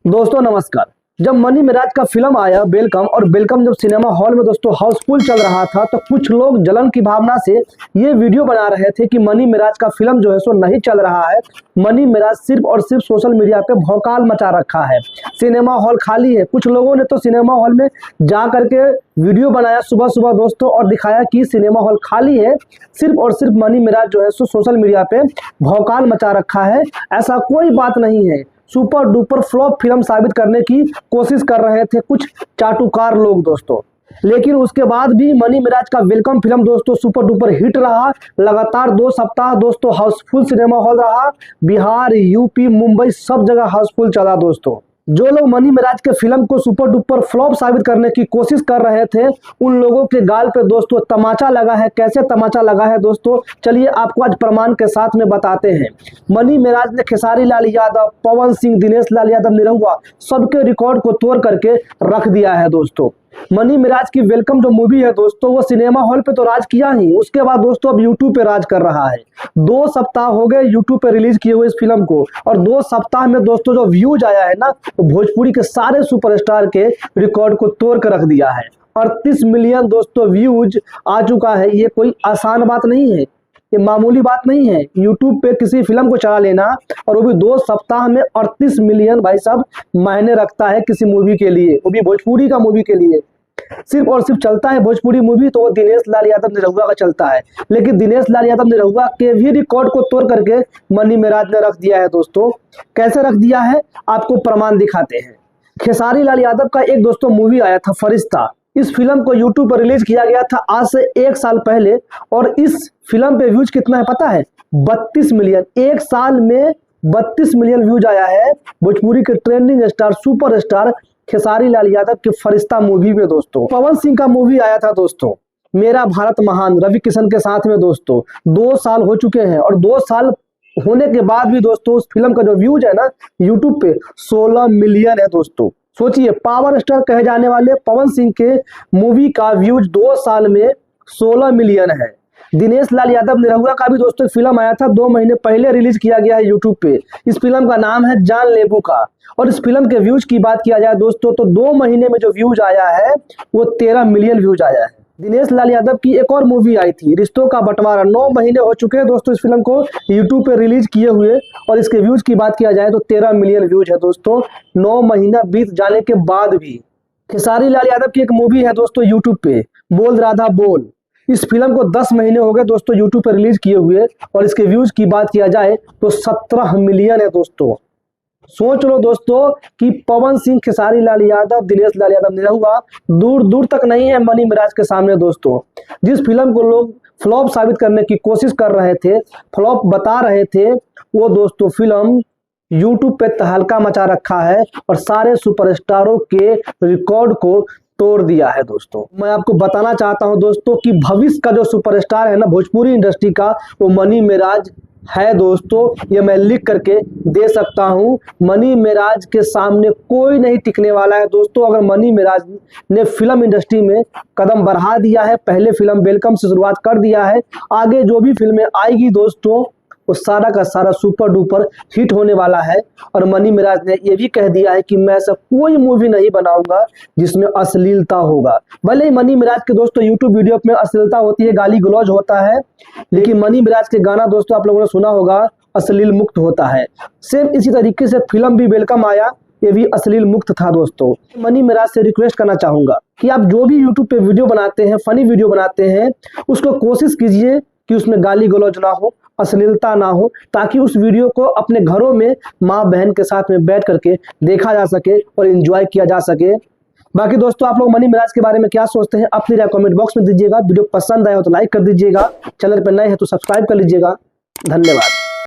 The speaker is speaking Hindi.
दोस्तों नमस्कार। जब मनी मिराज का फिल्म आया वेलकम, और वेलकम जब सिनेमा हॉल में दोस्तों हाउसफुल चल रहा था, तो कुछ लोग जलन की भावना से ये वीडियो बना रहे थे कि मनी मिराज का फिल्म जो है सो नहीं चल रहा है। मनी मिराज सिर्फ और सिर्फ सोशल मीडिया पे भौकाल मचा रखा है, सिनेमा हॉल खाली है। कुछ लोगों ने तो सिनेमा हॉल में जा करके वीडियो बनाया सुबह सुबह दोस्तों, और दिखाया कि सिनेमा हॉल खाली है, सिर्फ और सिर्फ मनी मिराज जो है सो सोशल मीडिया पे भौकाल मचा रखा है। ऐसा कोई बात नहीं है। सुपर डुपर फ्लॉप फिल्म साबित करने की कोशिश कर रहे थे कुछ चाटुकार लोग दोस्तों, लेकिन उसके बाद भी मनी मिराज का वेलकम फिल्म दोस्तों सुपर डुपर हिट रहा। लगातार 2 सप्ताह दोस्तों हाउसफुल सिनेमा हॉल रहा। बिहार, यूपी, मुंबई सब जगह हाउसफुल चला दोस्तों। जो लोग मनी मिराज के फिल्म को सुपर डुपर फ्लॉप साबित करने की कोशिश कर रहे थे, उन लोगों के गाल पे दोस्तों तमाचा लगा है। कैसे तमाचा लगा है दोस्तों, चलिए आपको आज प्रमाण के साथ में बताते हैं। मनी मिराज ने खेसारी लाल यादव, पवन सिंह, दिनेश लाल यादव, निरहुआ सबके रिकॉर्ड को तोड़ करके रख दिया है दोस्तों। मनी मिराज की वेलकम जो मूवी है दोस्तों, वो सिनेमा हॉल पे तो राज किया ही, उसके बाद दोस्तों अब यूट्यूब पे राज कर रहा है। 2 सप्ताह हो गए यूट्यूब पे रिलीज किए हुए इस फिल्म को, और 2 सप्ताह में दोस्तों जो व्यूज आया है ना, तो भोजपुरी के सारे सुपरस्टार के रिकॉर्ड को तोड़ कर रख दिया है। 38 मिलियन दोस्तों व्यूज आ चुका है। ये कोई आसान बात नहीं है, ये मामूली बात नहीं है। यूट्यूब पे किसी फिल्म को चला लेना, और वो भी 2 सप्ताह में 38 मिलियन, भाई साहब मायने रखता है किसी मूवी के लिए, वो भी भोजपुरी का मूवी के लिए। सिर्फ और सिर्फ चलता है भोजपुरी मूवी तो वो दिनेश लाल यादव, निरहुआ का चलता है, लेकिन दिनेश लाल यादव, निरहुआ के भी रिकॉर्ड को तोड़ करके मनी मिराज ने रख दिया है दोस्तों। कैसे रख दिया है आपको प्रमाण दिखाते हैं। खेसारी लाल यादव का एक दोस्तों मूवी आया था फरिश्ता। इस फिल्म को यूट्यूब पर रिलीज किया गया था आज से 1 साल पहले, और इस फिल्म पे व्यूज कितना है पता है? 32 मिलियन। 1 साल में 32 मिलियन व्यूज आया है भोजपुरी के trending star, super star Khesari Lal Yadav की फरिश्ता मूवी में दोस्तों। पवन सिंह का मूवी आया था दोस्तों मेरा भारत महान, रवि किशन के साथ में दोस्तों। 2 साल हो चुके हैं, और 2 साल होने के बाद भी दोस्तों उस फिल्म का जो व्यूज है ना यूट्यूब पे 16 मिलियन है दोस्तों। सोचिए, पावर स्टार कहे जाने वाले पवन सिंह के मूवी का व्यूज 2 साल में 16 मिलियन है। दिनेश लाल यादव, निरहुआ का भी दोस्तों फिल्म आया था, 2 महीने पहले रिलीज किया गया है यूट्यूब पे। इस फिल्म का नाम है जान लेबू का, और इस फिल्म के व्यूज की बात किया जाए दोस्तों, तो 2 महीने में जो व्यूज आया है वो 13 मिलियन व्यूज आया है। दिनेश लाल यादव की एक और मूवी आई थी रिश्तों का बंटवारा, 9 महीने हो चुके हैं दोस्तों इस फिल्म को यूट्यूब पे रिलीज किए हुए, और इसके व्यूज की बात किया जाए तो 13 मिलियन व्यूज है दोस्तों 9 महीना बीत जाने के बाद भी। खेसारी लाल यादव की एक मूवी है दोस्तों यूट्यूब पे, बोल राधा बोल। इस फिल्म को 10 महीने हो गए दोस्तों यूट्यूब पर रिलीज किए हुए, और इसके व्यूज की बात किया जाए तो 17 मिलियन है दोस्तों। सोच लो दोस्तों कि पवन सिंह, खेसारी लाल यादव, दिनेश लाल यादव, निरहुआ दूर दूर तक नहीं है मनी मिराज के सामने दोस्तों। जिस फिल्म को लोग फ्लॉप साबित करने की कोशिश कर रहे थे, फ्लॉप बता रहे थे, वो दोस्तों फिल्म यूट्यूब पे तहलका मचा रखा है, और सारे सुपरस्टारों के रिकॉर्ड को तोड़ दिया है दोस्तों। मैं आपको बताना चाहता हूं दोस्तों कि भविष्य का जो सुपरस्टार है ना भोजपुरी इंडस्ट्री का, वो मनी मिराज है दोस्तों। ये मैं लिख करके दे सकता हूं। मनी मिराज के सामने कोई नहीं टिकने वाला है दोस्तों। अगर मनी मिराज ने फिल्म इंडस्ट्री में कदम बढ़ा दिया है, पहले फिल्म वेलकम से शुरुआत कर दिया है, आगे जो भी फिल्में आएगी दोस्तों वो सारा का सारा सुपर डुपर हिट होने वाला है। और मनी मिराज ने ये भी कह दिया है कि मैं ऐसा कोई मूवी नहीं बनाऊंगा जिसमें अश्लीलता होगा। भले ही मनी मिराज के दोस्तों यूट्यूब वीडियो में अश्लीलता होती है, गाली गलौज होता है, लेकिन मनी मिराज के गाना दोस्तों आप लोगों ने सुना होगा अश्लील मुक्त होता है। सेम इसी तरीके से फिल्म भी वेलकम आया, ये भी अश्लील मुक्त था दोस्तों। मनी मिराज से रिक्वेस्ट करना चाहूंगा कि आप जो भी यूट्यूब पे वीडियो बनाते हैं, फनी वीडियो बनाते हैं, उसको कोशिश कीजिए कि उसमें गाली गलौज ना हो, अश्लीलता ना हो, ताकि उस वीडियो को अपने घरों में माँ बहन के साथ में बैठ करके देखा जा सके और एंजॉय किया जा सके। बाकी दोस्तों आप लोग मनी मिराज के बारे में क्या सोचते हैं अपनी राय कमेंट बॉक्स में दीजिएगा। वीडियो पसंद आया हो तो लाइक कर दीजिएगा, चैनल पर नए हैं तो सब्सक्राइब कर लीजिएगा। धन्यवाद।